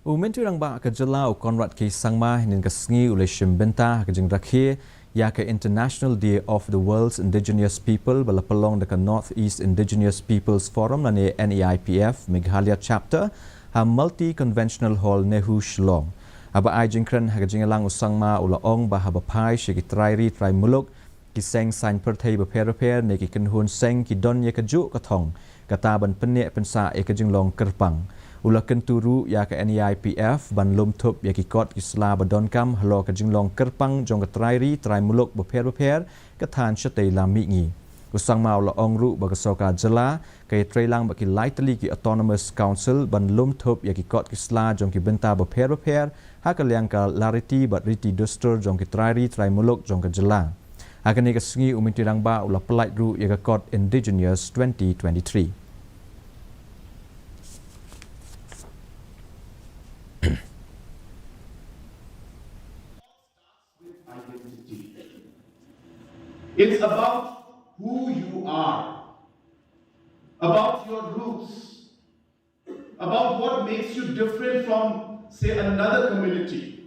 Myntri Rangbah ke Jelau Konrad ke Sangmah nin kesengi Ïashim Bynta ke Jingrakhe ya ke International Day of the World's Indigenous People bala pelong dekat North East Indigenous Peoples Forum dan NEIPF Meghalaya Chapter ha Multi Conventional Hall Nehu Shillong. Aba ai jingkren ha ke jingalang usangma ulaong bah ba pai shi ki trai muluk ki seng sain perthei ba per ne ki kenhun seng ki don ye ke juk kathong kata ban penek pensa e ke jinglong kerpang. Ulakan turu ya ke NEIPF ban lum thup ya ki kot ki sla badon kam halo ke jinglong kerpang jong ke trai muluk beper ke than shatei lami ngi usang mau la ong ru ba ke soka jela ke trailang ba ki lightly ki autonomous council ban lum thup ya ki kot ki sla jong ki Bynta beper ha ke liang ka lariti ba riti duster jong ki trai muluk jong ke jela akan ni ke sengi Myntri Rangbah ula pelait ru ya ke kot Indigenous 2023. It's about who you are, about your roots, about what makes you different from, say, another community.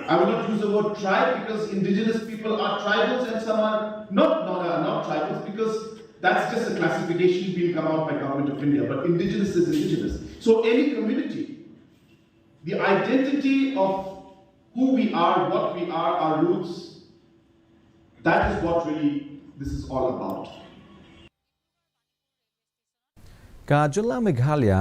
I will not use the word tribe because indigenous people are tribals and some are not tribals because that's just a classification being come out by Government of India, but indigenous is indigenous. So any community, the identity of who we are, what we are, our roots, that is what really this is all about. Ka Jela Meghalaya